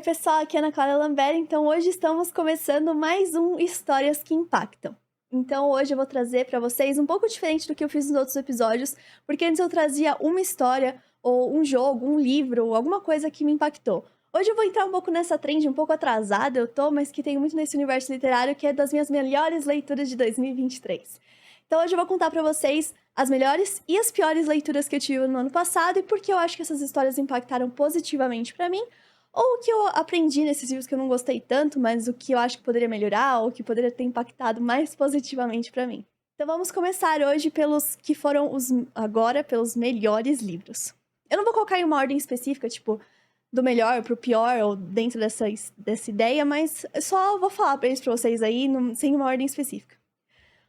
pessoal, aqui é a Ana Clara Lambert, então hoje estamos começando mais um Histórias que Impactam. Então hoje eu vou trazer para vocês um pouco diferente do que eu fiz nos outros episódios, porque antes eu trazia uma história, ou um jogo, um livro, ou alguma coisa que me impactou. Hoje eu vou entrar um pouco nessa trend, um pouco atrasada eu tô, mas que tem muito nesse universo literário, que é das minhas melhores leituras de 2023. Então hoje eu vou contar para vocês as melhores e as piores leituras que eu tive no ano passado e por que eu acho que essas histórias impactaram positivamente para mim, ou o que eu aprendi nesses livros que eu não gostei tanto, mas o que eu acho que poderia melhorar, ou que poderia ter impactado mais positivamente pra mim. Então vamos começar hoje pelos que foram pelos melhores livros. Eu não vou colocar em uma ordem específica, tipo, do melhor pro pior, ou dentro dessa ideia, mas só vou falar pra vocês aí, sem uma ordem específica.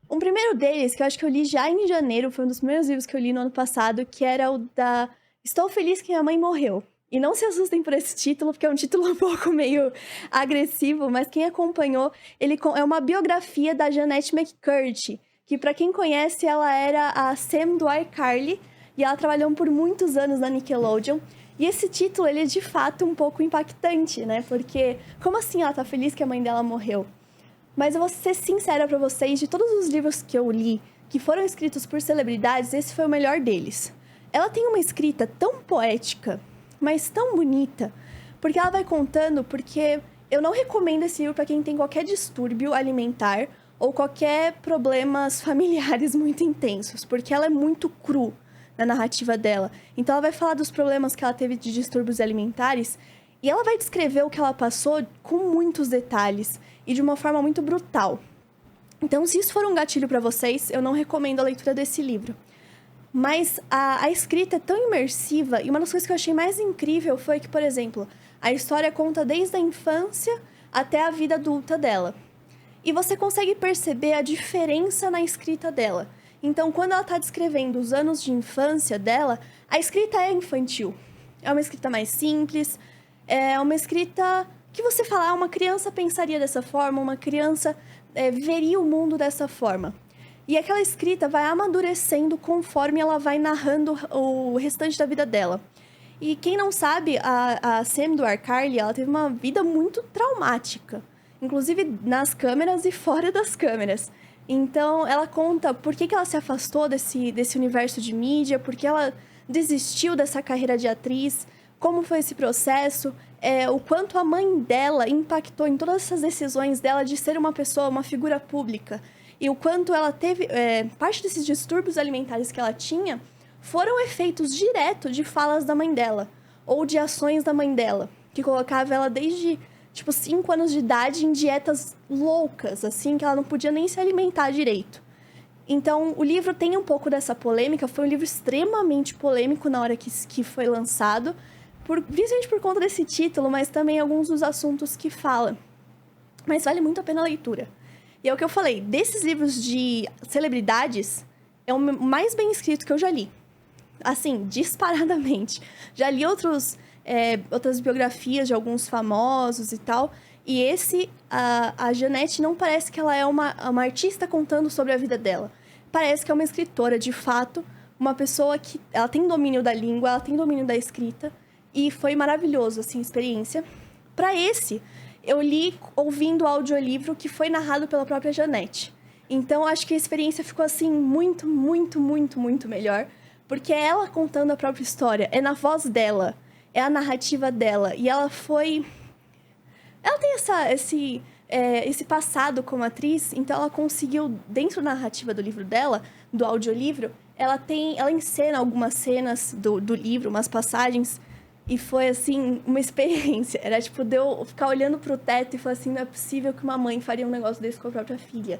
Um primeiro deles, que eu acho que eu li já em janeiro, foi um dos primeiros livros que eu li no ano passado, que era o da Estou Feliz que Minha Mãe Morreu. E não se assustem por esse título, porque é um título um pouco meio agressivo, mas quem acompanhou, ele é uma biografia da Jeanette McCurdy, que pra quem conhece, ela era a Sam do iCarly, e ela trabalhou por muitos anos na Nickelodeon. E esse título, ele é de fato um pouco impactante, né? Porque, como assim ela tá feliz que a mãe dela morreu? Mas eu vou ser sincera pra vocês, de todos os livros que eu li, que foram escritos por celebridades, esse foi o melhor deles. Ela tem uma escrita tão poética, mas tão bonita, porque ela vai contando, porque eu não recomendo esse livro para quem tem qualquer distúrbio alimentar ou qualquer problemas familiares muito intensos, porque ela é muito cru na narrativa dela. Então ela vai falar dos problemas que ela teve de distúrbios alimentares e ela vai descrever o que ela passou com muitos detalhes e de uma forma muito brutal. Então, se isso for um gatilho para vocês, eu não recomendo a leitura desse livro. Mas a escrita é tão imersiva, e uma das coisas que eu achei mais incrível foi que, por exemplo, a história conta desde a infância até a vida adulta dela. E você consegue perceber a diferença na escrita dela. Então, quando ela está descrevendo os anos de infância dela, a escrita é infantil. É uma escrita mais simples, é uma escrita que você fala, uma criança pensaria dessa forma, uma criança veria o mundo dessa forma. E aquela escrita vai amadurecendo conforme ela vai narrando o restante da vida dela. E quem não sabe, a Sam do iCarly, ela teve uma vida muito traumática. Inclusive nas câmeras e fora das câmeras. Então, ela conta por que ela se afastou desse universo de mídia, por que ela desistiu dessa carreira de atriz, como foi esse processo, o quanto a mãe dela impactou em todas essas decisões dela de ser uma pessoa, uma figura pública. E o quanto ela teve... parte desses distúrbios alimentares que ela tinha foram efeitos diretos de falas da mãe dela. Ou de ações da mãe dela. Que colocava ela desde, 5 anos de idade em dietas loucas, assim, que ela não podia nem se alimentar direito. Então, o livro tem um pouco dessa polêmica. Foi um livro extremamente polêmico na hora que foi lançado. Principalmente por conta desse título, mas também alguns dos assuntos que fala. Mas vale muito a pena a leitura. E é o que eu falei, desses livros de celebridades, é o mais bem escrito que eu já li. Assim, disparadamente. Já li outras biografias de alguns famosos e tal. E a Jeanette não parece que ela é uma artista contando sobre a vida dela. Parece que é uma escritora, de fato. Uma pessoa que ela tem domínio da língua, ela tem domínio da escrita. E foi maravilhoso, assim, a experiência. Para esse... eu li ouvindo o audiolivro que foi narrado pela própria Jeanette. Então, acho que a experiência ficou, assim, muito, muito, muito, muito melhor. Porque é ela contando a própria história. É na voz dela. É a narrativa dela. E ela foi... ela tem esse passado como atriz. Então, ela conseguiu, dentro da narrativa do livro dela, do audiolivro, ela encena algumas cenas do livro, umas passagens... e foi, assim, uma experiência. Era, de eu ficar olhando pro teto e falar assim, não é possível que uma mãe faria um negócio desse com a própria filha.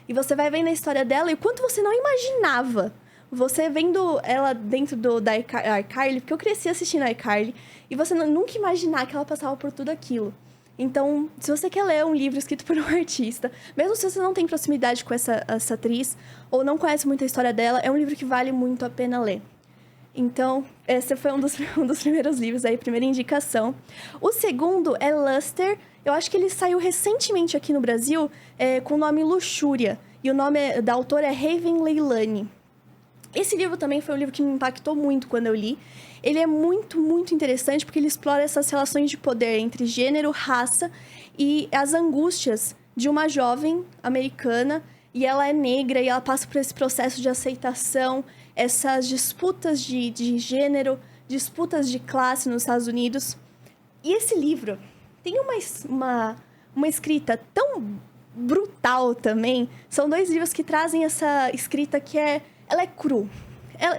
E você vai vendo a história dela e o quanto você não imaginava. Você vendo ela dentro da iCarly, porque eu cresci assistindo a iCarly, e você nunca imaginar que ela passava por tudo aquilo. Então, se você quer ler um livro escrito por um artista, mesmo se você não tem proximidade com essa atriz, ou não conhece muito a história dela, é um livro que vale muito a pena ler. Então, esse foi um dos primeiros livros aí, primeira indicação. O segundo é Luster. Eu acho que ele saiu recentemente aqui no Brasil com o nome Luxúria. E o nome da autora é Raven Leilani. Esse livro também foi um livro que me impactou muito quando eu li. Ele é muito, muito interessante porque ele explora essas relações de poder entre gênero, raça e as angústias de uma jovem americana. E ela é negra e ela passa por esse processo de aceitação, essas disputas de gênero, disputas de classe nos Estados Unidos. E esse livro tem uma escrita tão brutal também. São 2 livros que trazem essa escrita que ela é cru.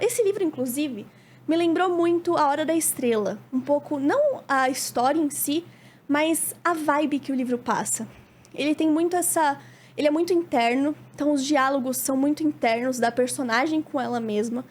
Esse livro, inclusive, me lembrou muito A Hora da Estrela. Um pouco, não a história em si, mas a vibe que o livro passa. Ele tem muito ele é muito interno, então os diálogos são muito internos da personagem com ela mesma.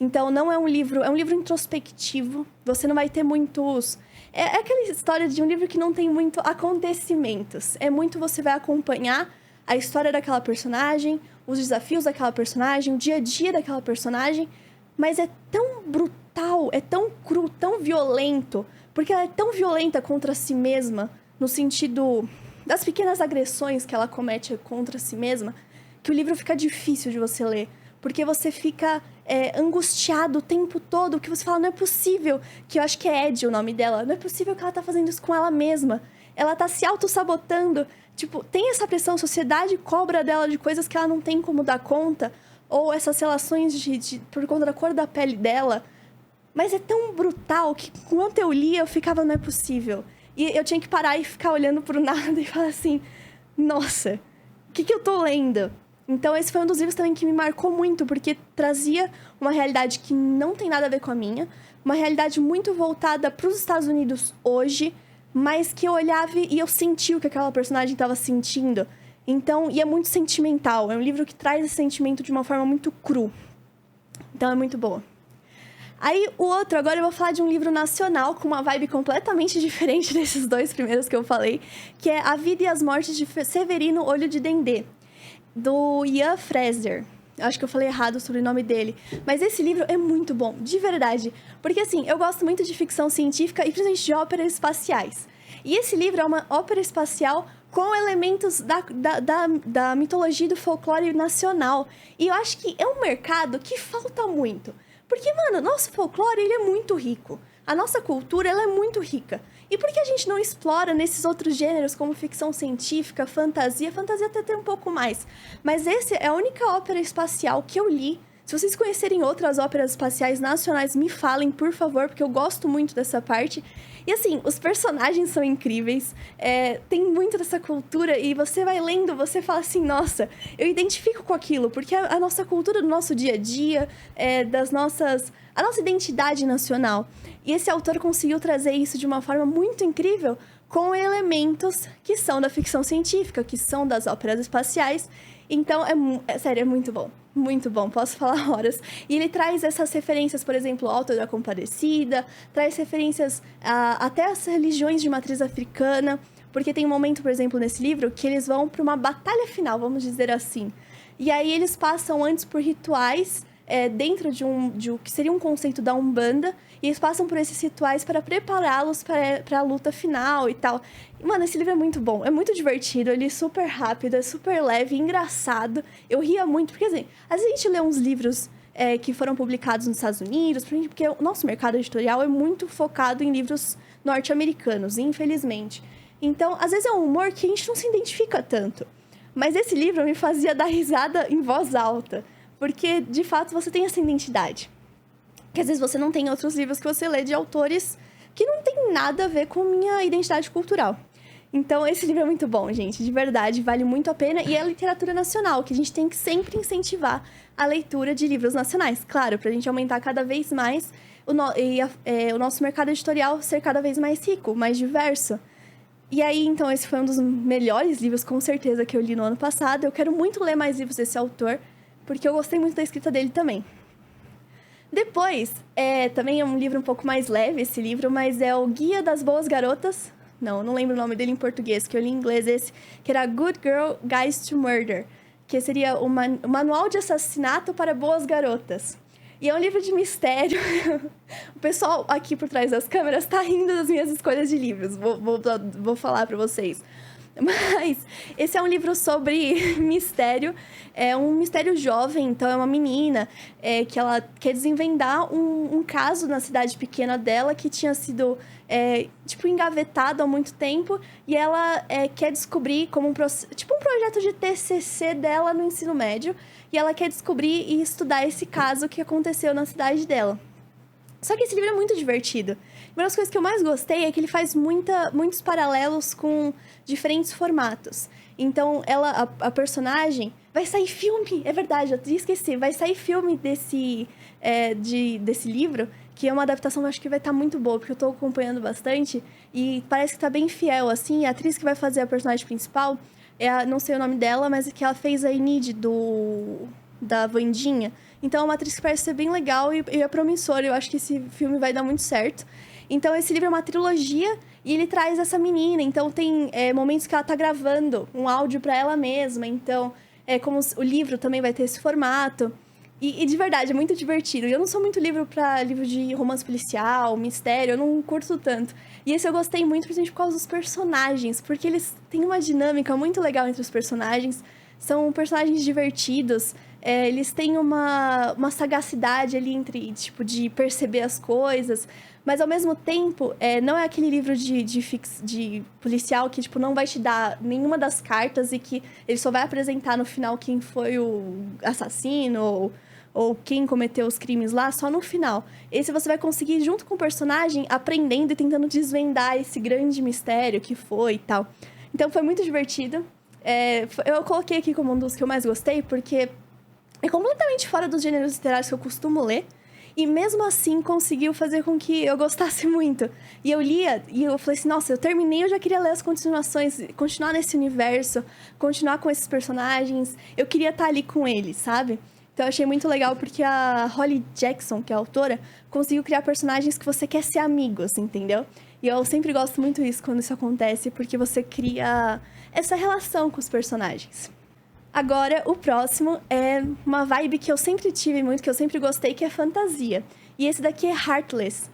Então não é um livro introspectivo. Você não vai ter muitos... É aquela história de um livro que não tem muito acontecimentos. É muito você vai acompanhar a história daquela personagem, os desafios daquela personagem, o dia a dia daquela personagem, mas é tão brutal, é tão cru, tão violento, porque ela é tão violenta contra si mesma, no sentido das pequenas agressões que ela comete contra si mesma, que o livro fica difícil de você ler, porque você fica angustiado o tempo todo, que você fala, não é possível, que eu acho que é Ed o nome dela, não é possível que ela tá fazendo isso com ela mesma, ela tá se auto-sabotando. Tipo, tem essa pressão, a sociedade cobra dela de coisas que ela não tem como dar conta, ou essas relações por conta da cor da pele dela. Mas é tão brutal que, enquanto eu lia, eu ficava, não é possível. E eu tinha que parar e ficar olhando pro nada e falar assim, nossa, o que eu tô lendo? Então, esse foi um dos livros também que me marcou muito, porque trazia uma realidade que não tem nada a ver com a minha, uma realidade muito voltada pros Estados Unidos hoje, mas que eu olhava e eu sentia o que aquela personagem estava sentindo. Então, e é muito sentimental. É um livro que traz esse sentimento de uma forma muito cru. Então, é muito boa. Aí, o outro, agora eu vou falar de um livro nacional com uma vibe completamente diferente desses 2 primeiros que eu falei, que é A Vida e as Mortes de Severino Olho de Dendê, do Ian Fraser. Acho que eu falei errado sobre o nome dele. Mas esse livro é muito bom, de verdade. Porque, assim, eu gosto muito de ficção científica e principalmente de óperas espaciais. E esse livro é uma ópera espacial com elementos da mitologia e do folclore nacional. E eu acho que é um mercado que falta muito. Porque, mano, nosso folclore, ele é muito rico. A nossa cultura, ela é muito rica. E por que a gente não explora nesses outros gêneros, como ficção científica, fantasia? Fantasia até tem um pouco mais. Mas essa é a única ópera espacial que eu li. Se vocês conhecerem outras óperas espaciais nacionais, me falem, por favor, porque eu gosto muito dessa parte. E assim, os personagens são incríveis, tem muito dessa cultura, e você vai lendo, você fala assim, nossa, eu identifico com aquilo, porque a nossa cultura do nosso dia a dia, a nossa identidade nacional. E esse autor conseguiu trazer isso de uma forma muito incrível, com elementos que são da ficção científica, que são das óperas espaciais. Então, sério, é muito bom. Muito bom, posso falar horas. E ele traz essas referências, por exemplo, ao Auto da Compadecida, traz referências até às religiões de matriz africana, porque tem um momento, por exemplo, nesse livro, que eles vão para uma batalha final, vamos dizer assim. E aí eles passam antes por rituais dentro de o que seria um conceito da Umbanda, e eles passam por esses rituais para prepará-los para a luta final e tal. E, mano, esse livro é muito bom, é muito divertido, ele é super rápido, é super leve, engraçado. Eu ria muito, porque assim, às vezes a gente lê uns livros que foram publicados nos Estados Unidos, porque o nosso mercado editorial é muito focado em livros norte-americanos, infelizmente. Então, às vezes é um humor que a gente não se identifica tanto. Mas esse livro me fazia dar risada em voz alta, porque, de fato, você tem essa identidade. Que às vezes você não tem outros livros que você lê de autores que não tem nada a ver com minha identidade cultural. Então, esse livro é muito bom, gente. De verdade, vale muito a pena. E é a literatura nacional, que a gente tem que sempre incentivar a leitura de livros nacionais. Claro, pra gente aumentar cada vez mais o nosso mercado editorial ser cada vez mais rico, mais diverso. E aí, então, esse foi um dos melhores livros, com certeza, que eu li no ano passado. Eu quero muito ler mais livros desse autor, porque eu gostei muito da escrita dele também. Depois, também é um livro um pouco mais leve, esse livro, mas é o Guia das Boas Garotas. Não lembro o nome dele em português, que eu li em inglês esse, que era Good Girl Guides to Murder, que seria o Manual de Assassinato para Boas Garotas. E é um livro de mistério. O pessoal aqui por trás das câmeras tá rindo das minhas escolhas de livros, vou falar pra vocês. Mas esse é um livro sobre mistério. É um mistério jovem, então é uma menina que ela quer desvendar um caso na cidade pequena dela que tinha sido, tipo, engavetado há muito tempo. E ela quer descobrir como um projeto de TCC dela no ensino médio. E ela quer descobrir e estudar esse caso que aconteceu na cidade dela. Só que esse livro é muito divertido. Uma das coisas que eu mais gostei é que ele faz muitos paralelos com diferentes formatos. Então, a personagem... Vai sair filme, é verdade, eu esqueci. Vai sair filme desse livro, que é uma adaptação que eu acho que vai estar muito boa, porque eu tô acompanhando bastante. E parece que tá bem fiel, assim. A atriz que vai fazer a personagem principal, não sei o nome dela, mas é que ela fez a Enid da Wandinha. Então, é uma atriz que parece ser bem legal e é promissora. Eu acho que esse filme vai dar muito certo. Então, esse livro é uma trilogia e ele traz essa menina. Então, tem momentos que ela tá gravando um áudio pra ela mesma. Então, como o livro também vai ter esse formato. E de verdade, é muito divertido. Eu não sou muito livro de romance policial, mistério. Eu não curto tanto. E esse eu gostei muito, principalmente por causa dos personagens. Porque eles têm uma dinâmica muito legal entre os personagens. São personagens divertidos. Eles têm uma sagacidade ali tipo, de perceber as coisas. Mas, ao mesmo tempo, não é aquele livro de policial que, tipo, não vai te dar nenhuma das cartas e que ele só vai apresentar no final quem foi o assassino ou quem cometeu os crimes lá, só no final. Esse você vai conseguir, junto com o personagem, aprendendo e tentando desvendar esse grande mistério que foi e tal. Então, foi muito divertido. Eu coloquei aqui como um dos que eu mais gostei, porque é completamente fora dos gêneros literários que eu costumo ler. E mesmo assim, conseguiu fazer com que eu gostasse muito. E eu lia, e eu falei assim, nossa, eu terminei, eu já queria ler as continuações, continuar nesse universo, continuar com esses personagens. Eu queria estar ali com eles, sabe? Então eu achei muito legal, porque a Holly Jackson, que é a autora, conseguiu criar personagens que você quer ser amigos, entendeu? E eu sempre gosto muito disso quando isso acontece, porque você cria essa relação com os personagens. Agora, o próximo é uma vibe que eu sempre tive muito, que eu sempre gostei, que é fantasia. E esse daqui é Heartless,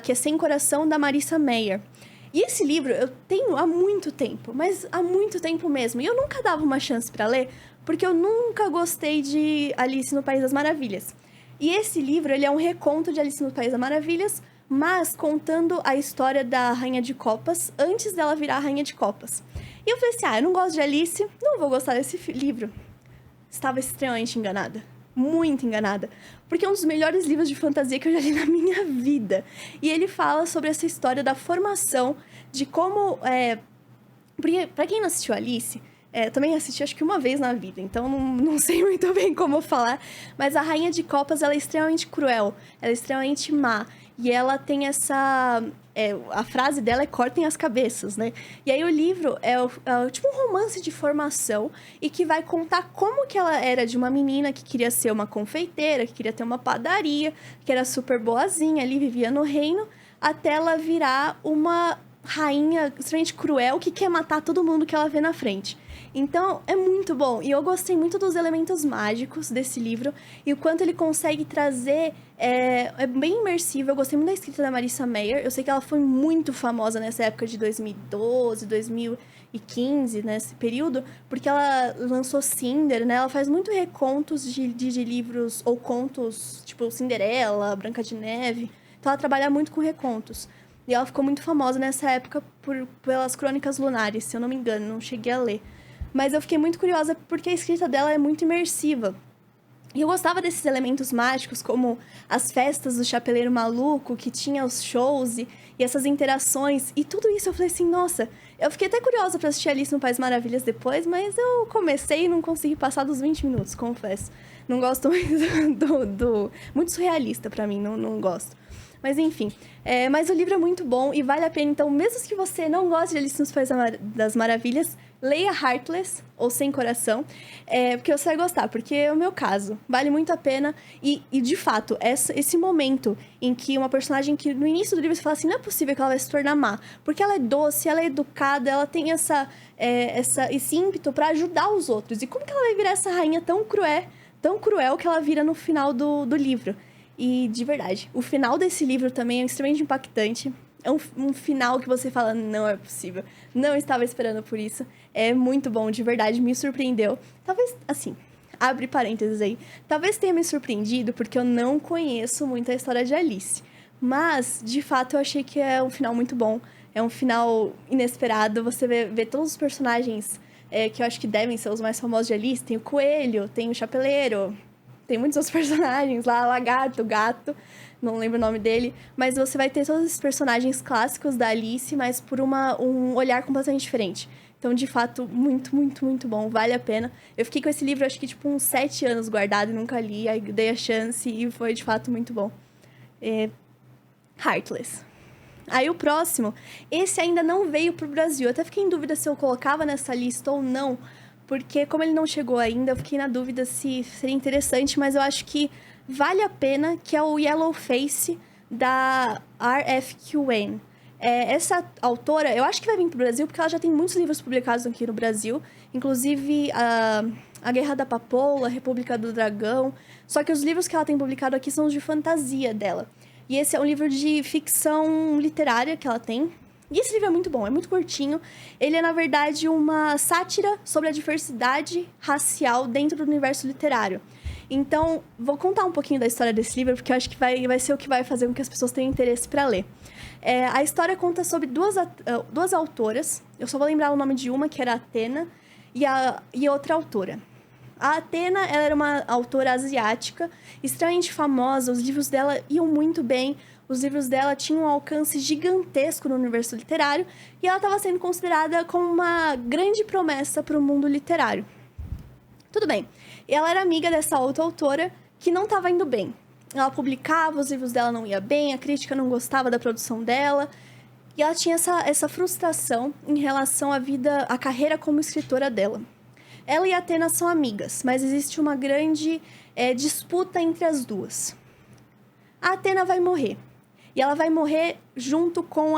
que é Sem Coração, da Marissa Meyer. E esse livro eu tenho há muito tempo, mas há muito tempo mesmo. E eu nunca dava uma chance pra ler, porque eu nunca gostei de Alice no País das Maravilhas. E esse livro, ele é um reconto de Alice no País das Maravilhas, mas contando a história da Rainha de Copas, antes dela virar a Rainha de Copas. E eu falei assim, eu não gosto de Alice, não vou gostar desse livro. Estava extremamente enganada. Muito enganada. Porque é um dos melhores livros de fantasia que eu já li na minha vida. E ele fala sobre essa história da formação, de como... Porque, pra quem não assistiu Alice, eu também assisti acho que uma vez na vida, então não sei muito bem como falar. Mas a Rainha de Copas, ela é extremamente cruel, ela é extremamente má. E ela tem essa... a frase dela é cortem as cabeças, né? E aí o livro é tipo um romance de formação e que vai contar como que ela era de uma menina que queria ser uma confeiteira, que queria ter uma padaria, que era super boazinha ali, vivia no reino, até ela virar uma rainha extremamente cruel que quer matar todo mundo que ela vê na frente. Então, é muito bom. E eu gostei muito dos elementos mágicos desse livro. E o quanto ele consegue trazer... É bem imersivo. Eu gostei muito da escrita da Marissa Meyer. Eu sei que ela foi muito famosa nessa época de 2012, 2015, nesse período. Porque ela lançou Cinder, né? Ela faz muito recontos de livros ou contos, tipo Cinderela, Branca de Neve. Então, ela trabalha muito com recontos. E ela ficou muito famosa nessa época pelas Crônicas Lunares, se eu não me engano. Não cheguei a ler. Mas eu fiquei muito curiosa porque a escrita dela é muito imersiva. E eu gostava desses elementos mágicos, como as festas do Chapeleiro Maluco, que tinha os shows e essas interações. E tudo isso eu falei assim, nossa... Eu fiquei até curiosa pra assistir Alice no País Maravilhas depois, mas eu comecei e não consegui passar dos 20 minutos, confesso. Não gosto muito muito surrealista pra mim, não gosto. Mas enfim, mas o livro é muito bom e vale a pena. Então, mesmo que você não goste de Alice no País das Maravilhas, leia Heartless, ou Sem Coração, porque você vai gostar, porque é o meu caso. Vale muito a pena. E de fato, esse momento em que uma personagem que no início do livro você fala assim, não é possível que ela vai se tornar má. Porque ela é doce, ela é educada, ela tem esse ímpeto pra ajudar os outros. E como que ela vai virar essa rainha tão cruel que ela vira no final do livro? E, de verdade, o final desse livro também é extremamente impactante. É um final que você fala, não é possível. Não estava esperando por isso. É muito bom, de verdade, me surpreendeu. Talvez, assim, abre parênteses aí. Talvez tenha me surpreendido porque eu não conheço muito a história de Alice. Mas, de fato, eu achei que é um final muito bom. É um final inesperado. Você vê todos os personagens que eu acho que devem ser os mais famosos de Alice. Tem o coelho, tem o chapeleiro, tem muitos outros personagens lá, lagarto, gato, não lembro o nome dele. Mas você vai ter todos esses personagens clássicos da Alice, mas por um olhar completamente diferente. Então, de fato, muito, muito, muito bom. Vale a pena. Eu fiquei com esse livro, acho que, tipo, uns 7 anos guardado e nunca li. Aí dei a chance e foi, de fato, muito bom. Heartless. Aí o próximo, esse ainda não veio pro Brasil. Eu até fiquei em dúvida se eu colocava nessa lista ou não, porque como ele não chegou ainda, eu fiquei na dúvida se seria interessante, mas eu acho que vale a pena, que é o Yellow Face, da R.F. Kuang. Essa autora, eu acho que vai vir pro Brasil, porque ela já tem muitos livros publicados aqui no Brasil, inclusive A Guerra da Papoula, República do Dragão, só que os livros que ela tem publicado aqui são os de fantasia dela. E esse é um livro de ficção literária que ela tem. E esse livro é muito bom, é muito curtinho. Ele é, na verdade, uma sátira sobre a diversidade racial dentro do universo literário. Então, vou contar um pouquinho da história desse livro, porque eu acho que vai ser o que vai fazer com que as pessoas tenham interesse para ler. A história conta sobre duas autoras. Eu só vou lembrar o nome de uma, que era Athena, e outra autora. A Athena, ela era uma autora asiática, extremamente famosa, os livros dela iam muito bem, os livros dela tinham um alcance gigantesco no universo literário, e ela estava sendo considerada como uma grande promessa para o mundo literário. Tudo bem, e ela era amiga dessa outra autora que não estava indo bem. Ela publicava, os livros dela não iam bem, a crítica não gostava da produção dela, e ela tinha essa frustração em relação à carreira como escritora dela. Ela e a Athena são amigas, mas existe uma grande disputa entre as duas. A Athena vai morrer. E ela vai morrer junto com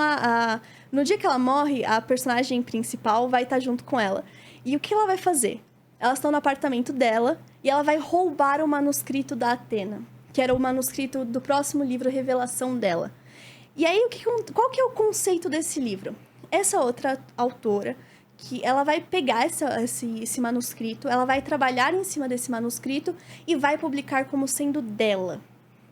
No dia que ela morre, a personagem principal vai estar junto com ela. E o que ela vai fazer? Elas estão no apartamento dela e ela vai roubar o manuscrito da Athena, que era o manuscrito do próximo livro, Revelação dela. E aí, qual que é o conceito desse livro? Essa outra autora, que ela vai pegar esse manuscrito, ela vai trabalhar em cima desse manuscrito e vai publicar como sendo dela.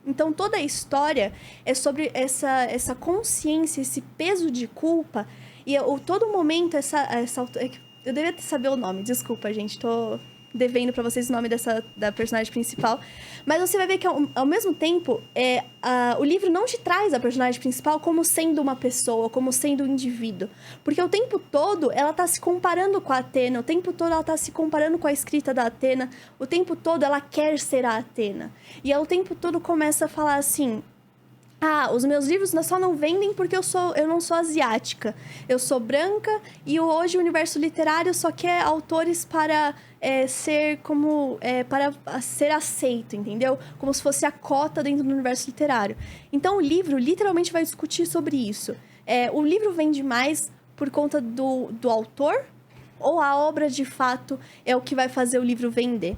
Então, toda a história é sobre essa consciência, esse peso de culpa, e todo momento eu devia saber o nome, desculpa, gente, tô devendo pra vocês o nome da personagem principal, mas você vai ver que ao mesmo tempo o livro não te traz a personagem principal como sendo uma pessoa, como sendo um indivíduo, porque o tempo todo ela tá se comparando com a Athena, o tempo todo ela tá se comparando com a escrita da Athena, o tempo todo ela quer ser a Athena, e ela o tempo todo começa a falar assim: os meus livros só não vendem porque eu não sou asiática. Eu sou branca e hoje o universo literário só quer autores para para ser aceito, entendeu? Como se fosse a cota dentro do universo literário. Então, o livro literalmente vai discutir sobre isso. O livro vende mais por conta do autor ou a obra, de fato, é o que vai fazer o livro vender?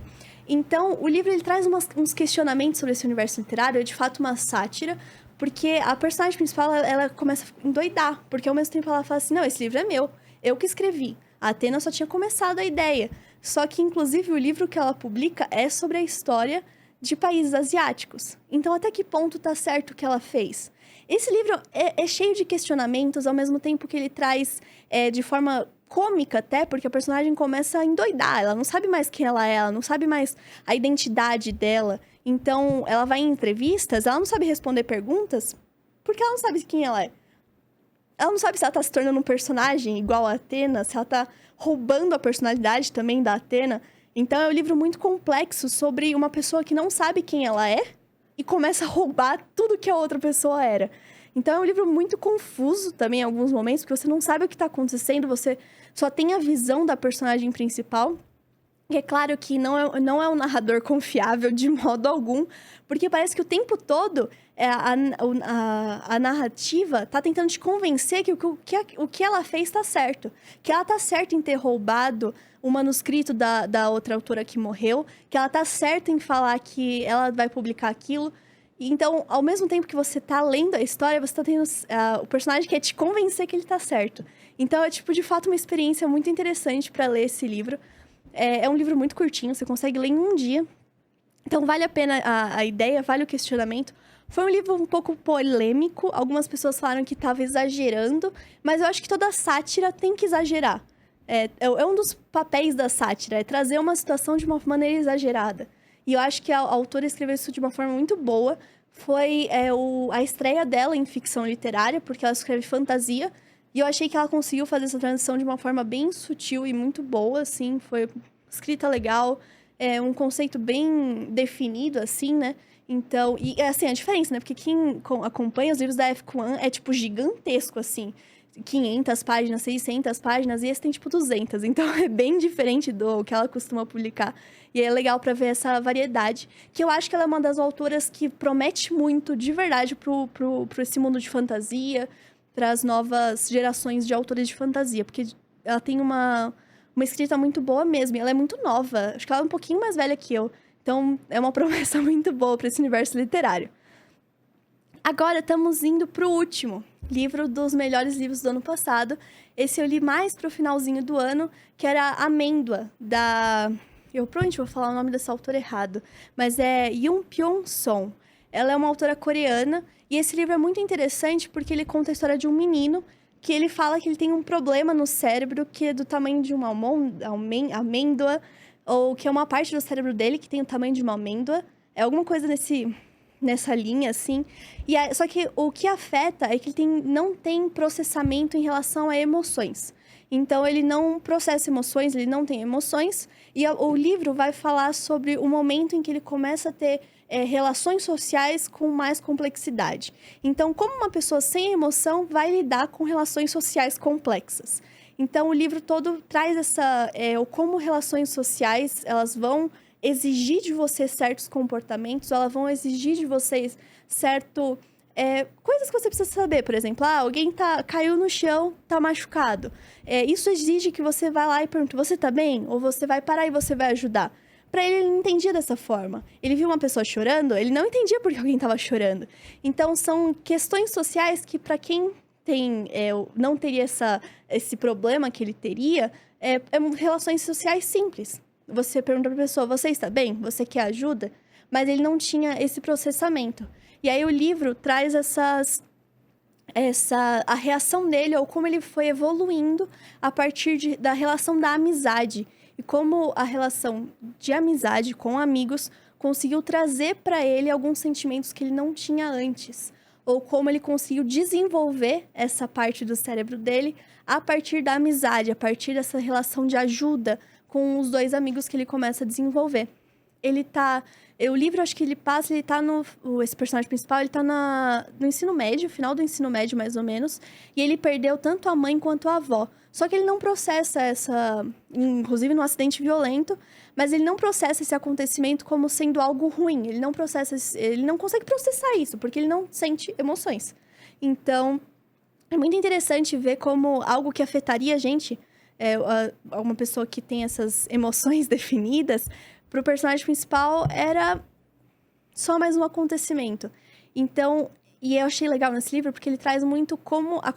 Então, o livro ele traz uns questionamentos sobre esse universo literário, é de fato uma sátira, porque a personagem principal, ela começa a endoidar, porque ao mesmo tempo ela fala assim: não, esse livro é meu, eu que escrevi. A Athena só tinha começado a ideia. Só que, inclusive, o livro que ela publica é sobre a história de países asiáticos. Então, até que ponto tá certo o que ela fez? Esse livro é cheio de questionamentos, ao mesmo tempo que ele traz de forma cômica até, porque a personagem começa a endoidar, ela não sabe mais quem ela não sabe mais a identidade dela. Então, ela vai em entrevistas, ela não sabe responder perguntas, porque ela não sabe quem ela é. Ela não sabe se ela tá se tornando um personagem igual a Athena, se ela tá roubando a personalidade também da Athena. Então, é um livro muito complexo sobre uma pessoa que não sabe quem ela é e começa a roubar tudo que a outra pessoa era. Então, é um livro muito confuso também em alguns momentos, porque você não sabe o que tá acontecendo, você só tem a visão da personagem principal. E é claro que não é um narrador confiável de modo algum, porque parece que o tempo todo a narrativa tá tentando te convencer que o que ela fez tá certo. Que ela tá certa em ter roubado o manuscrito da outra autora que morreu, que ela tá certa em falar que ela vai publicar aquilo. Então, ao mesmo tempo que você tá lendo a história, você tá tendo o personagem quer te convencer que ele tá certo. Então, é, tipo, de fato, uma experiência muito interessante pra ler esse livro. É um livro muito curtinho, você consegue ler em um dia. Então, vale a pena a ideia, vale o questionamento. Foi um livro um pouco polêmico, algumas pessoas falaram que estava exagerando, mas eu acho que toda sátira tem que exagerar. É um dos papéis da sátira, é trazer uma situação de uma maneira exagerada. E eu acho que a autora escreveu isso de uma forma muito boa. Foi a estreia dela em ficção literária, porque ela escreve fantasia, e eu achei que ela conseguiu fazer essa transição de uma forma bem sutil e muito boa, assim, foi escrita legal, um conceito bem definido, assim, né? Então, e assim, a diferença, né? Porque quem acompanha os livros da F. Kwan é, tipo, gigantesco, assim. 500 páginas, 600 páginas, e esse tem, tipo, 200. Então, é bem diferente do que ela costuma publicar. E é legal pra ver essa variedade, que eu acho que ela é uma das autoras que promete muito, de verdade, pro esse mundo de fantasia, para as novas gerações de autores de fantasia. Porque ela tem uma escrita muito boa mesmo, e ela é muito nova. Acho que ela é um pouquinho mais velha que eu. Então, é uma promessa muito boa para esse universo literário. Agora, estamos indo pro último livro dos melhores livros do ano passado. Esse eu li mais pro finalzinho do ano, que era Amêndoa, da... Eu provavelmente vou falar o nome dessa autora errado, mas é Yoon Pyon-song. Ela é uma autora coreana, e esse livro é muito interessante porque ele conta a história de um menino que ele fala que ele tem um problema no cérebro que é do tamanho de uma amêndoa, ou que é uma parte do cérebro dele que tem o tamanho de uma amêndoa. É alguma coisa nessa linha, assim. Só que o que afeta é que ele não tem processamento em relação a emoções. Então, ele não processa emoções, ele não tem emoções. E o livro vai falar sobre o momento em que ele começa a ter relações sociais com mais complexidade. Então, como uma pessoa sem emoção vai lidar com relações sociais complexas? Então, o livro todo traz como relações sociais, elas vão exigir de você certos comportamentos, elas vão exigir de vocês coisas que você precisa saber. Por exemplo, alguém caiu no chão, tá machucado. Isso exige que você vá lá e pergunte, você tá bem? Ou você vai parar e você vai ajudar? Para ele não entendia dessa forma. Ele viu uma pessoa chorando, ele não entendia por que alguém estava chorando. Então, são questões sociais que, para quem não teria esse problema que ele teria, relações sociais simples. Você pergunta para a pessoa, você está bem? Você quer ajuda? Mas ele não tinha esse processamento. E aí o livro traz a reação dele, ou como ele foi evoluindo a partir da relação da amizade. E como a relação de amizade com amigos conseguiu trazer para ele alguns sentimentos que ele não tinha antes. Ou como ele conseguiu desenvolver essa parte do cérebro dele a partir da amizade, a partir dessa relação de ajuda com os dois amigos que ele começa a desenvolver. O livro, acho que esse personagem principal, ele tá no ensino médio, final do ensino médio, mais ou menos, e ele perdeu tanto a mãe quanto a avó. Só que ele não processa inclusive num acidente violento, mas ele não processa esse acontecimento como sendo algo ruim. Ele não consegue processar isso, porque ele não sente emoções. Então, é muito interessante ver como algo que afetaria a gente, uma pessoa que tem essas emoções definidas, pro personagem principal era só mais um acontecimento. Então, e eu achei legal nesse livro porque ele traz muito como a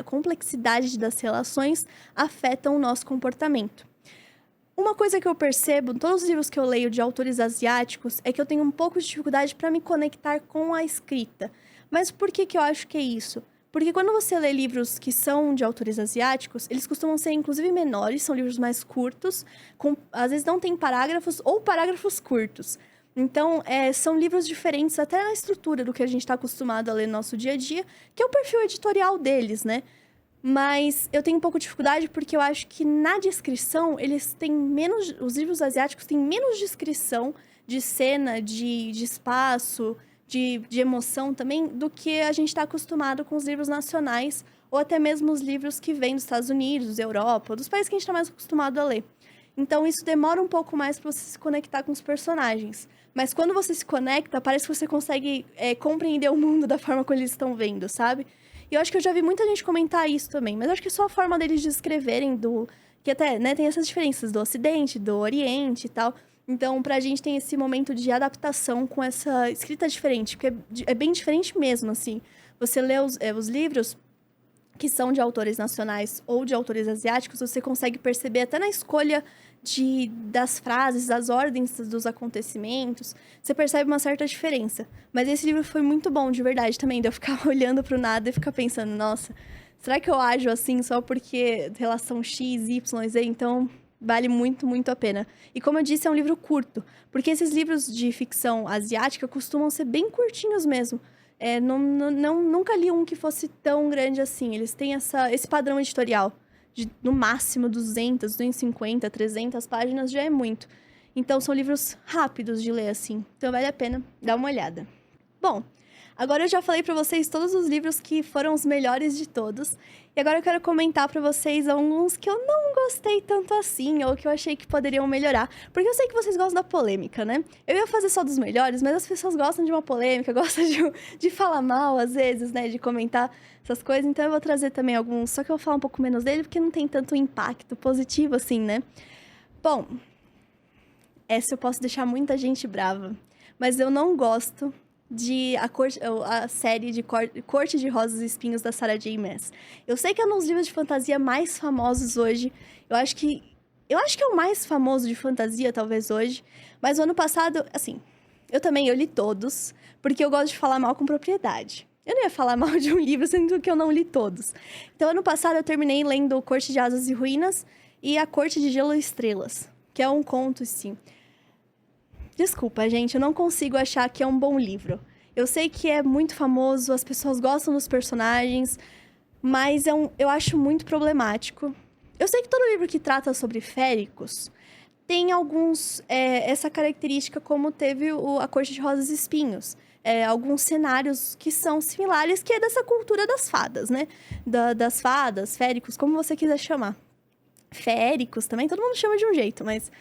complexidade das relações afetam o nosso comportamento. Uma coisa que eu percebo em todos os livros que eu leio de autores asiáticos é que eu tenho um pouco de dificuldade para me conectar com a escrita. Mas por que eu acho que é isso? Porque quando você lê livros que são de autores asiáticos, eles costumam ser, inclusive, menores, são livros mais curtos, às vezes não tem parágrafos ou parágrafos curtos. Então, são livros diferentes até na estrutura do que a gente está acostumado a ler no nosso dia a dia, que é o perfil editorial deles, né? Mas eu tenho um pouco de dificuldade porque eu acho que na descrição, os livros asiáticos têm menos descrição de cena, de espaço, de emoção também, do que a gente está acostumado com os livros nacionais, ou até mesmo os livros que vêm dos Estados Unidos, Europa, dos países que a gente está mais acostumado a ler. Então, isso demora um pouco mais para você se conectar com os personagens. Mas quando você se conecta, parece que você consegue compreender o mundo da forma como eles estão vendo, sabe? E eu acho que eu já vi muita gente comentar isso também, mas eu acho que é só a forma deles descreverem que até, né, tem essas diferenças do Ocidente, do Oriente e tal. Então, pra gente tem esse momento de adaptação com essa escrita diferente, porque é bem diferente mesmo, assim. Você lê os livros que são de autores nacionais ou de autores asiáticos, você consegue perceber até na escolha das frases, das ordens dos acontecimentos, você percebe uma certa diferença. Mas esse livro foi muito bom, de verdade, também, de eu ficar olhando pro nada e ficar pensando, nossa, será que eu ajo assim só porque relação X, Y, Z? Então, vale muito, muito a pena. E como eu disse, é um livro curto, porque esses livros de ficção asiática costumam ser bem curtinhos mesmo. Nunca li um que fosse tão grande assim. Eles têm esse padrão editorial. No máximo 200, 250, 300 páginas já é muito. Então, são livros rápidos de ler, assim. Então, vale a pena dar uma olhada. Bom, agora eu já falei pra vocês todos os livros que foram os melhores de todos. E agora eu quero comentar pra vocês alguns que eu não gostei tanto assim, ou que eu achei que poderiam melhorar. Porque eu sei que vocês gostam da polêmica, né? Eu ia fazer só dos melhores, mas as pessoas gostam de uma polêmica, gostam de falar mal, às vezes, né? De comentar essas coisas. Então eu vou trazer também alguns, só que eu vou falar um pouco menos dele, porque não tem tanto impacto positivo assim, né? Bom, essa eu posso deixar muita gente brava. Mas eu não gosto a série de Corte de Rosas e Espinhos da Sarah J. Maas. Eu sei que é um dos livros de fantasia mais famosos hoje. Eu acho que é o mais famoso de fantasia, talvez, hoje. Mas o ano passado, assim, eu li todos, porque eu gosto de falar mal com propriedade. Eu não ia falar mal de um livro, sendo que eu não li todos. Então, ano passado, eu terminei lendo Corte de Asas e Ruínas e A Corte de Gelo e Estrelas, que é um conto, sim. Desculpa, gente, eu não consigo achar que é um bom livro. Eu sei que é muito famoso, as pessoas gostam dos personagens, mas eu acho muito problemático. Eu sei que todo livro que trata sobre féricos tem essa característica, como teve A Corte de Rosas e Espinhos. Alguns cenários que são similares, que é dessa cultura das fadas, né? Das fadas, féricos, como você quiser chamar. Féricos também, todo mundo chama de um jeito, mas...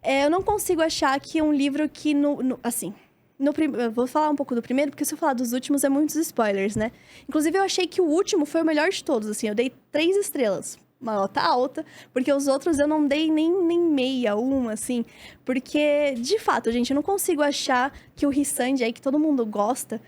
eu não consigo achar que um livro que, eu vou falar um pouco do primeiro, porque se eu falar dos últimos é muitos spoilers, né? Inclusive, eu achei que o último foi o melhor de todos, assim. Eu dei 3 estrelas, uma nota alta, porque os outros eu não dei nem meia, uma, assim. Porque, de fato, gente, eu não consigo achar que o Rissand aí, que todo mundo gosta,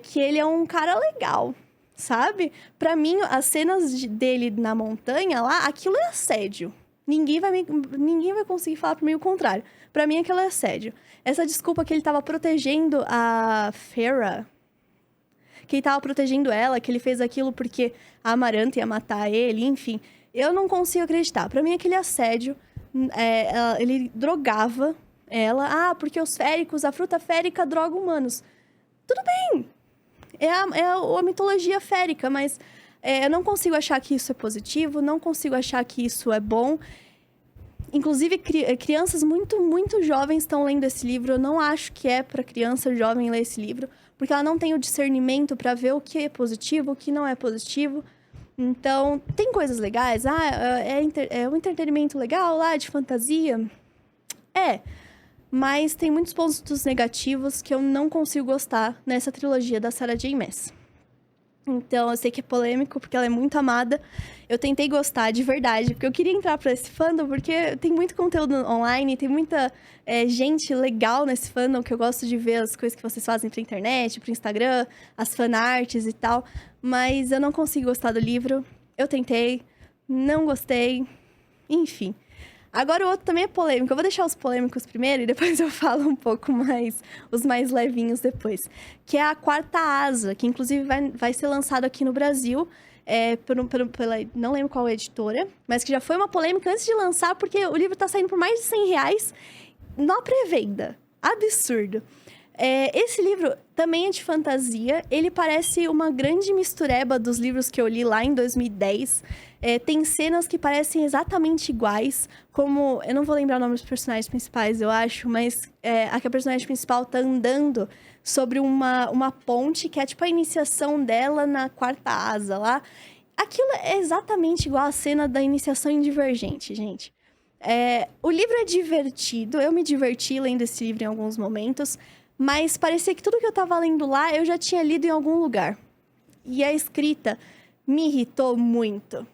que ele é um cara legal, sabe? Pra mim, as cenas dele na montanha lá, aquilo é assédio. Ninguém vai conseguir falar pra mim o contrário. Pra mim, aquilo é assédio. Essa desculpa que ele tava protegendo a Feyre, que ele tava protegendo ela, que ele fez aquilo porque a Amaranta ia matar ele, enfim. Eu não consigo acreditar. Pra mim, aquele assédio, ele drogava ela. Ah, porque os féricos, a fruta férica droga humanos. Tudo bem. É a mitologia férica, mas... eu não consigo achar que isso é positivo, não consigo achar que isso é bom. Inclusive, crianças muito, muito jovens estão lendo esse livro. Eu não acho que é para criança jovem ler esse livro, porque ela não tem o discernimento para ver o que é positivo, o que não é positivo. Então, tem coisas legais. É um entretenimento legal lá, de fantasia. Mas tem muitos pontos negativos que eu não consigo gostar nessa trilogia da Sarah J. Maas. Então, eu sei que é polêmico, porque ela é muito amada. Eu tentei gostar de verdade, porque eu queria entrar pra esse fandom, porque tem muito conteúdo online, tem muita gente legal nesse fandom, que eu gosto de ver as coisas que vocês fazem pra internet, pro Instagram, as fanarts e tal. Mas eu não consigo gostar do livro. Eu tentei, não gostei, enfim. Agora o outro também é polêmico. Eu vou deixar os polêmicos primeiro e depois eu falo um pouco mais, os mais levinhos depois. Que é a Quarta Asa, que inclusive vai ser lançado aqui no Brasil, pela, não lembro qual editora, mas que já foi uma polêmica antes de lançar, porque o livro tá saindo por mais de R$100 na pré-venda. Absurdo. Esse livro também é de fantasia. Ele parece uma grande mistureba dos livros que eu li lá em 2010. Tem cenas que parecem exatamente iguais, como... Eu não vou lembrar o nome dos personagens principais, eu acho, mas a personagem principal tá andando sobre uma ponte, que é tipo a iniciação dela na Quarta Asa lá. Aquilo é exatamente igual a cena da iniciação em Divergente, gente. O livro é divertido, eu me diverti lendo esse livro em alguns momentos, mas parecia que tudo que eu tava lendo lá, eu já tinha lido em algum lugar. E a escrita me irritou muito.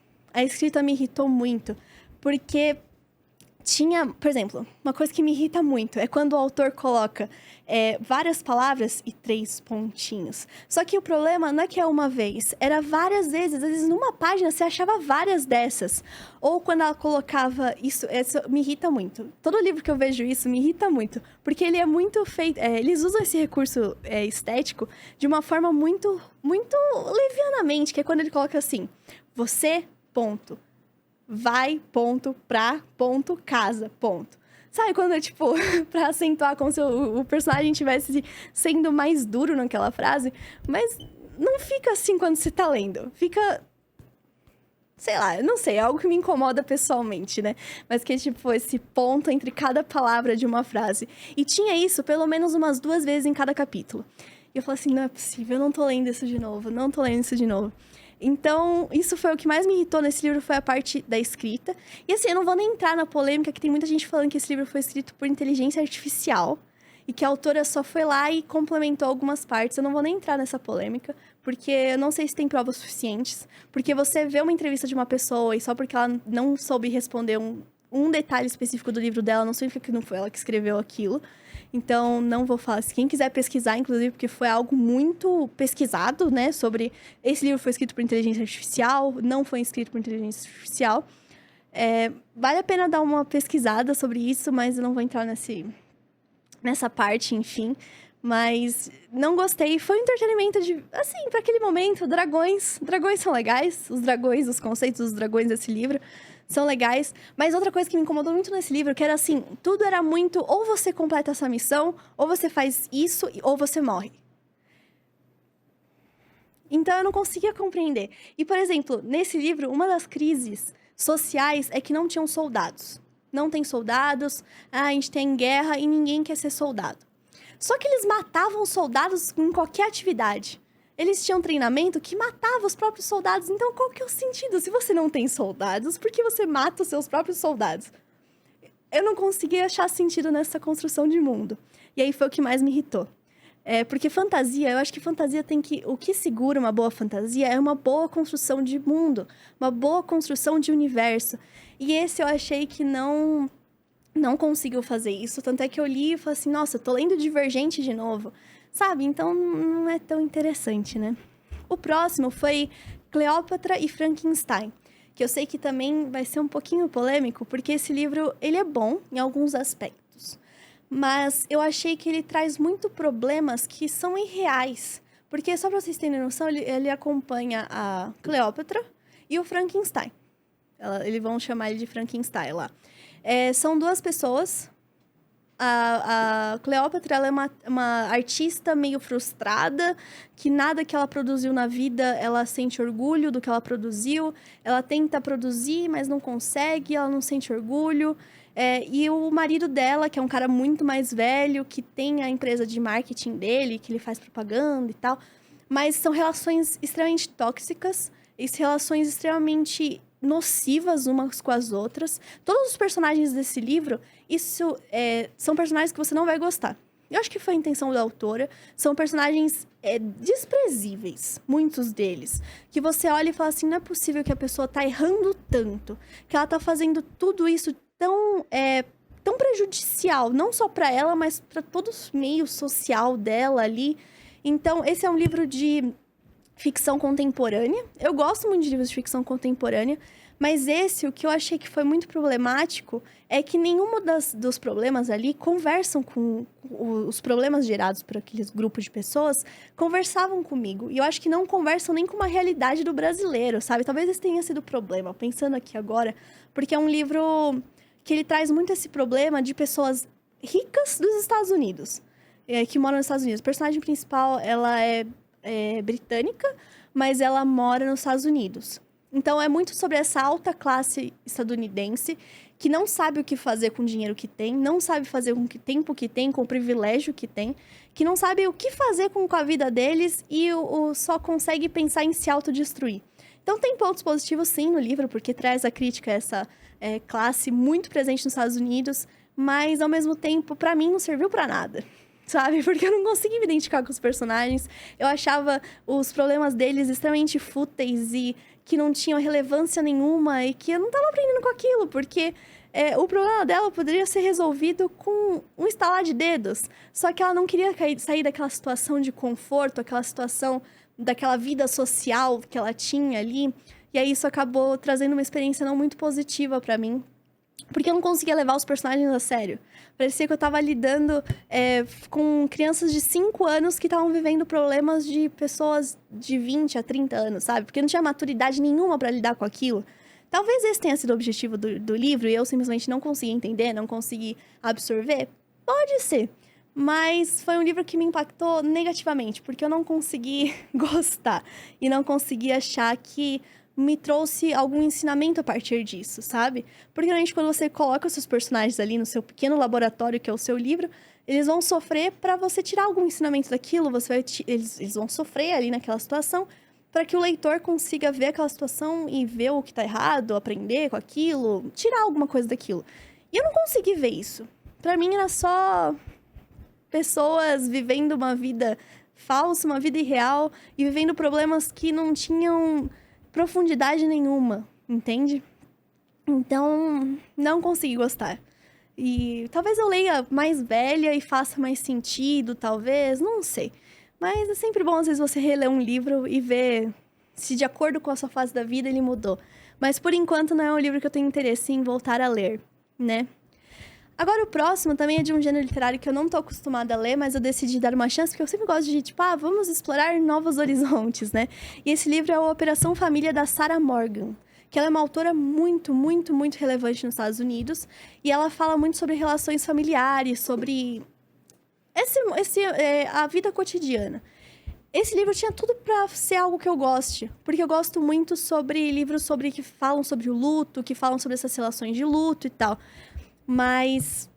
Porque tinha, por exemplo, uma coisa que me irrita muito é quando o autor coloca várias palavras e 3 pontinhos. Só que o problema não é que é uma vez, era várias vezes. Às vezes, numa página, você achava várias dessas. Ou quando ela colocava isso me irrita muito. Todo livro que eu vejo isso me irrita muito. Porque ele é muito feito... eles usam esse recurso estético de uma forma muito, muito levianamente, que é quando ele coloca assim, você, ponto. Vai, ponto, pra, ponto, casa, ponto. Sabe quando é, tipo, pra acentuar como se o personagem estivesse sendo mais duro naquela frase? Mas não fica assim quando você tá lendo. Fica... sei lá, eu não sei, é algo que me incomoda pessoalmente, né? Mas que é, tipo, esse ponto entre cada palavra de uma frase. E tinha isso pelo menos umas 2 vezes em cada capítulo. E eu falo assim, não é possível, eu não tô lendo isso de novo, não tô lendo isso de novo. Então, isso foi o que mais me irritou nesse livro, foi a parte da escrita. E assim, eu não vou nem entrar na polêmica, que tem muita gente falando que esse livro foi escrito por inteligência artificial. E que a autora só foi lá e complementou algumas partes. Eu não vou nem entrar nessa polêmica, porque eu não sei se tem provas suficientes. Porque você vê uma entrevista de uma pessoa e só porque ela não soube responder um detalhe específico do livro dela, não significa que não foi ela que escreveu aquilo. Então, não vou falar. Se quem quiser pesquisar, inclusive, porque foi algo muito pesquisado, né? Sobre esse livro foi escrito por inteligência artificial, não foi escrito por inteligência artificial. Vale a pena dar uma pesquisada sobre isso, mas eu não vou entrar nessa parte, enfim. Mas não gostei. Foi um entretenimento assim, para aquele momento, dragões. Dragões são legais. Os conceitos dos dragões desse livro são legais. Mas outra coisa que me incomodou muito nesse livro, que era assim, tudo era muito, ou você completa essa missão, ou você faz isso, ou você morre. Então eu não conseguia compreender. E, por exemplo, nesse livro, uma das crises sociais é que não tinham soldados. Não tem soldados, a gente tem guerra e ninguém quer ser soldado. Só que eles matavam soldados em qualquer atividade. Eles tinham treinamento que matava os próprios soldados. Então, qual que é o sentido? Se você não tem soldados, por que você mata os seus próprios soldados? Eu não conseguia achar sentido nessa construção de mundo. E aí foi o que mais me irritou. Porque fantasia, eu acho que fantasia tem que... O que segura uma boa fantasia é uma boa construção de mundo. Uma boa construção de universo. E esse eu achei que não conseguiu fazer isso. Tanto é que eu li e falei assim, nossa, tô lendo Divergente de novo. Sabe? Então, não é tão interessante, né? O próximo foi Cleópatra e Frankenstein, que eu sei que também vai ser um pouquinho polêmico, porque esse livro, ele é bom em alguns aspectos, mas eu achei que ele traz muito problemas que são irreais, porque, só pra vocês terem noção, ele acompanha a Cleópatra e o Frankenstein. Eles vão chamar ele de Frankenstein lá. São 2 pessoas. A Cleópatra, ela é uma artista meio frustrada, que nada que ela produziu na vida, ela sente orgulho do que ela produziu. Ela tenta produzir, mas não consegue, ela não sente orgulho. E o marido dela, que é um cara muito mais velho, que tem a empresa de marketing dele, que ele faz propaganda e tal. Mas são relações extremamente tóxicas, relações extremamente nocivas umas com as outras. Todos os personagens desse livro, são personagens que você não vai gostar. Eu acho que foi a intenção da autora. São personagens desprezíveis, muitos deles. Que você olha e fala assim, não é possível que a pessoa tá errando tanto. Que ela tá fazendo tudo isso tão prejudicial. Não só pra ela, mas pra todo o meio social dela ali. Então, esse é um livro de ficção contemporânea. Eu gosto muito de livros de ficção contemporânea, mas o que eu achei que foi muito problemático é que nenhum dos problemas ali conversam com os problemas gerados por aqueles grupos de pessoas, conversavam comigo. E eu acho que não conversam nem com uma realidade do brasileiro, sabe? Talvez esse tenha sido o problema, pensando aqui agora, porque é um livro que ele traz muito esse problema de pessoas ricas dos Estados Unidos, que moram nos Estados Unidos. O personagem principal, ela é britânica, mas ela mora nos Estados Unidos. Então, é muito sobre essa alta classe estadunidense que não sabe o que fazer com o dinheiro que tem, não sabe fazer com o tempo que tem, com o privilégio que tem, que não sabe o que fazer com a vida deles e só consegue pensar em se autodestruir. Então, tem pontos positivos, sim, no livro, porque traz a crítica a essa classe muito presente nos Estados Unidos, mas, ao mesmo tempo, pra mim, não serviu pra nada. Sabe? Porque eu não consegui me identificar com os personagens. Eu achava os problemas deles extremamente fúteis e que não tinham relevância nenhuma e que eu não tava aprendendo com aquilo, porque o problema dela poderia ser resolvido com um estalar de dedos. Só que ela não queria sair daquela situação de conforto, aquela situação daquela vida social que ela tinha ali. E aí isso acabou trazendo uma experiência não muito positiva pra mim. Porque eu não conseguia levar os personagens a sério. Parecia que eu tava lidando com crianças de 5 anos que estavam vivendo problemas de pessoas de 20 a 30 anos, sabe? Porque não tinha maturidade nenhuma pra lidar com aquilo. Talvez esse tenha sido o objetivo do livro e eu simplesmente não consegui entender, não consegui absorver. Pode ser. Mas foi um livro que me impactou negativamente, porque eu não consegui gostar. E não consegui achar que me trouxe algum ensinamento a partir disso, sabe? Porque realmente quando você coloca os seus personagens ali no seu pequeno laboratório, que é o seu livro, eles vão sofrer para você tirar algum ensinamento daquilo, eles vão sofrer ali naquela situação, para que o leitor consiga ver aquela situação e ver o que tá errado, aprender com aquilo, tirar alguma coisa daquilo. E eu não consegui ver isso. Para mim era só pessoas vivendo uma vida falsa, uma vida irreal, e vivendo problemas que não tinham profundidade nenhuma, entende? Então, não consegui gostar. E talvez eu leia mais velha e faça mais sentido, talvez, não sei. Mas é sempre bom, às vezes, você reler um livro e ver se, de acordo com a sua fase da vida, ele mudou. Mas, por enquanto, não é um livro que eu tenho interesse em voltar a ler, né? Agora, o próximo também é de um gênero literário que eu não tô acostumada a ler, mas eu decidi dar uma chance, porque eu sempre gosto de, vamos explorar novos horizontes, né? E esse livro é a Operação Família, da Sarah Morgan, que ela é uma autora muito, muito, muito relevante nos Estados Unidos, e ela fala muito sobre relações familiares, sobre a vida cotidiana. Esse livro tinha tudo pra ser algo que eu goste, porque eu gosto muito sobre livros que falam sobre o luto, que falam sobre essas relações de luto e tal. Mas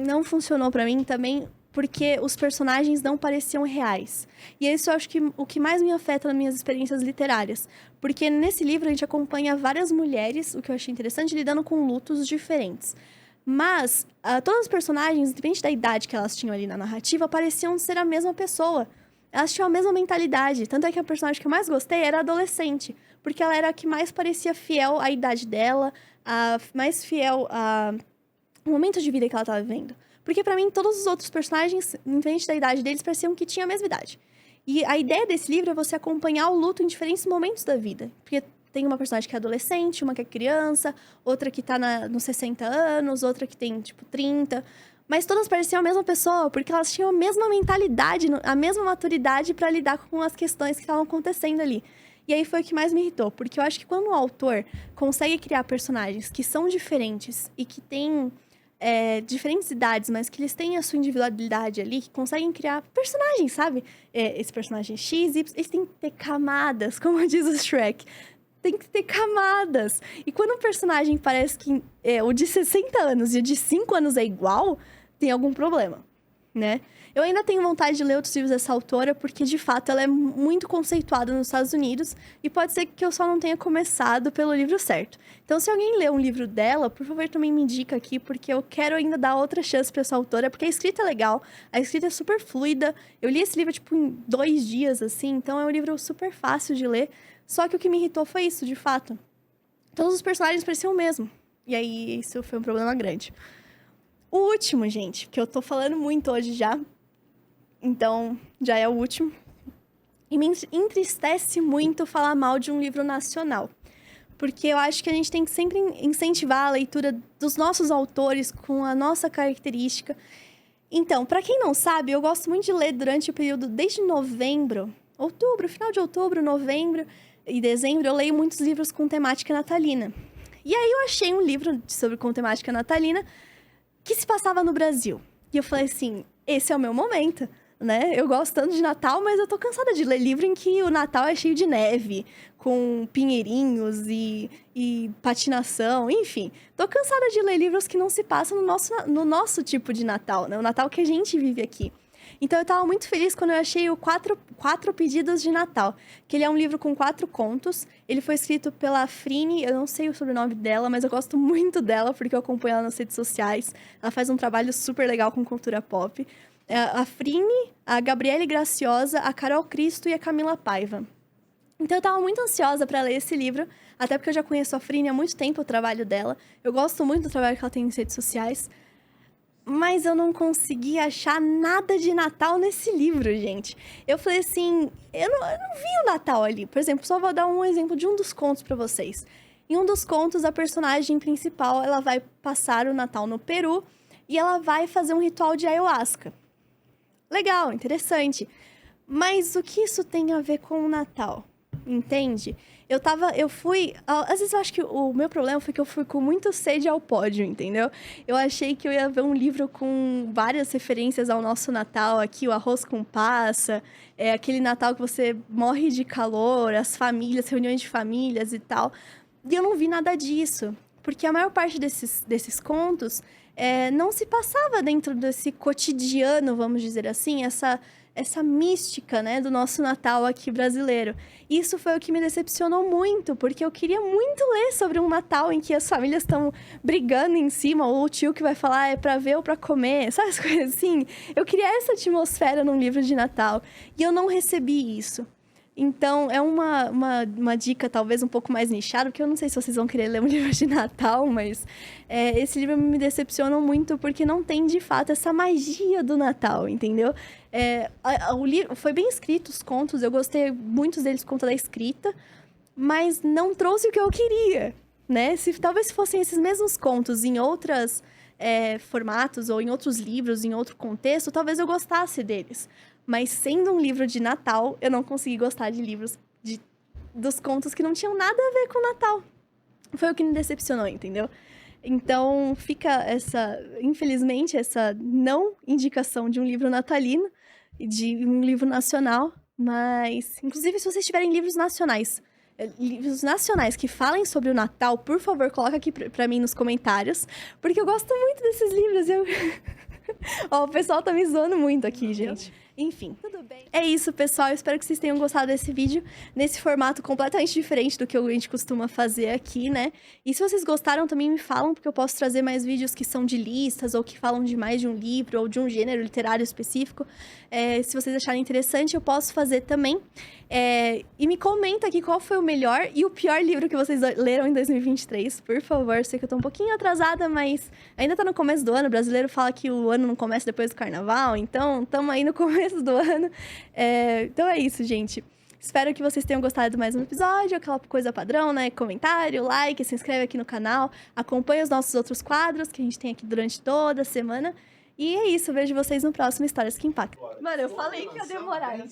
não funcionou pra mim também, porque os personagens não pareciam reais. E isso eu acho que o que mais me afeta nas minhas experiências literárias. Porque nesse livro a gente acompanha várias mulheres, o que eu achei interessante, lidando com lutos diferentes. Mas todas as personagens, independente da idade que elas tinham ali na narrativa, pareciam ser a mesma pessoa. Elas tinham a mesma mentalidade. Tanto é que a personagem que eu mais gostei era a adolescente. Porque ela era a que mais parecia fiel à idade dela, mais fiel o momento de vida que ela tava vivendo. Porque pra mim, todos os outros personagens, independente da idade deles, pareciam que tinham a mesma idade. E a ideia desse livro é você acompanhar o luto em diferentes momentos da vida. Porque tem uma personagem que é adolescente, uma que é criança, outra que tá nos 60 anos, outra que tem, 30. Mas todas pareciam a mesma pessoa, porque elas tinham a mesma mentalidade, a mesma maturidade pra lidar com as questões que estavam acontecendo ali. E aí foi o que mais me irritou, porque eu acho que quando o autor consegue criar personagens que são diferentes e que têm diferentes idades, mas que eles têm a sua individualidade ali, que conseguem criar personagens, sabe? Esse personagem X, Y, eles têm que ter camadas, como diz o Shrek. Tem que ter camadas. E quando um personagem parece que o de 60 anos e o de 5 anos é igual, tem algum problema, né? Eu ainda tenho vontade de ler outros livros dessa autora, porque, de fato, ela é muito conceituada nos Estados Unidos, e pode ser que eu só não tenha começado pelo livro certo. Então, se alguém ler um livro dela, por favor, também me indica aqui, porque eu quero ainda dar outra chance pra essa autora, porque a escrita é legal, a escrita é super fluida. Eu li esse livro, em 2 dias, assim, então é um livro super fácil de ler. Só que o que me irritou foi isso, de fato. Todos os personagens pareciam o mesmo. E aí, isso foi um problema grande. O último, gente, que eu tô falando muito hoje já, então já é o último. E me entristece muito falar mal de um livro nacional. Porque eu acho que a gente tem que sempre incentivar a leitura dos nossos autores com a nossa característica. Então, pra quem não sabe, eu gosto muito de ler durante o período desde novembro, outubro, final de outubro, novembro e dezembro, eu leio muitos livros com temática natalina. E aí eu achei um livro com temática natalina que se passava no Brasil. E eu falei assim, esse é o meu momento, né? Eu gosto tanto de Natal, mas eu tô cansada de ler livro em que o Natal é cheio de neve, com pinheirinhos e patinação, enfim. Tô cansada de ler livros que não se passam no nosso tipo de Natal, né? O Natal que a gente vive aqui. Então, eu tava muito feliz quando eu achei o Quatro Pedidos de Natal, que ele é um livro com 4 contos. Ele foi escrito pela Frine, eu não sei o sobrenome dela, mas eu gosto muito dela, porque eu acompanho ela nas redes sociais. Ela faz um trabalho super legal com cultura pop. A Frine, a Gabriele Graciosa, a Carol Cristo e a Camila Paiva. Então eu tava muito ansiosa pra ler esse livro, até porque eu já conheço a Frine há muito tempo, o trabalho dela. Eu gosto muito do trabalho que ela tem nas redes sociais. Mas eu não consegui achar nada de Natal nesse livro, gente. Eu falei assim, eu não vi o Natal ali. Por exemplo, só vou dar um exemplo de um dos contos pra vocês. Em um dos contos, a personagem principal, ela vai passar o Natal no Peru e ela vai fazer um ritual de ayahuasca. Legal, interessante. Mas o que isso tem a ver com o Natal? Entende? Às vezes eu acho que o meu problema foi que eu fui com muita sede ao pódio, entendeu? Eu achei que eu ia ver um livro com várias referências ao nosso Natal aqui, o arroz com passa, aquele Natal que você morre de calor, as famílias, reuniões de famílias e tal. E eu não vi nada disso, porque a maior parte desses contos não se passava dentro desse cotidiano, vamos dizer assim, essa mística, né, do nosso Natal aqui brasileiro. Isso foi o que me decepcionou muito, porque eu queria muito ler sobre um Natal em que as famílias estão brigando em cima, ou o tio que vai falar é pra ver ou pra comer, sabe as coisas assim? Eu queria essa atmosfera num livro de Natal, e eu não recebi isso. Então, é uma dica talvez um pouco mais nichada, porque eu não sei se vocês vão querer ler um livro de Natal, mas esse livro me decepciona muito porque não tem, de fato, essa magia do Natal, entendeu? O livro foi bem escrito, os contos, eu gostei muitos deles por conta da escrita, mas não trouxe o que eu queria, né? Talvez fossem esses mesmos contos em outros formatos, ou em outros livros, em outro contexto, talvez eu gostasse deles. Mas sendo um livro de Natal, eu não consegui gostar de livros dos contos que não tinham nada a ver com o Natal. Foi o que me decepcionou, entendeu? Então, fica infelizmente, essa não indicação de um livro natalino, de um livro nacional, mas, inclusive, se vocês tiverem livros nacionais que falem sobre o Natal, por favor, coloca aqui pra mim nos comentários, porque eu gosto muito desses livros, Ó, o pessoal tá me zoando muito aqui, gente. Enfim, tudo bem. É isso, pessoal. Eu espero que vocês tenham gostado desse vídeo, nesse formato completamente diferente do que a gente costuma fazer aqui, né? E se vocês gostaram, também me falam, porque eu posso trazer mais vídeos que são de listas, ou que falam de mais de um livro, ou de um gênero literário específico. Se vocês acharem interessante, eu posso fazer também. E me comenta aqui qual foi o melhor e o pior livro que vocês leram em 2023, por favor. Sei que eu tô um pouquinho atrasada, mas ainda tá no começo do ano. O brasileiro fala que o ano não começa depois do carnaval, então tamo aí no começo do ano. Então é isso, gente. Espero que vocês tenham gostado de mais um episódio, aquela coisa padrão, né? Comentário, like, se inscreve aqui no canal, acompanha os nossos outros quadros que a gente tem aqui durante toda a semana. E é isso, vejo vocês no próximo Histórias que Impactam. Mano, eu falei que ia demorar.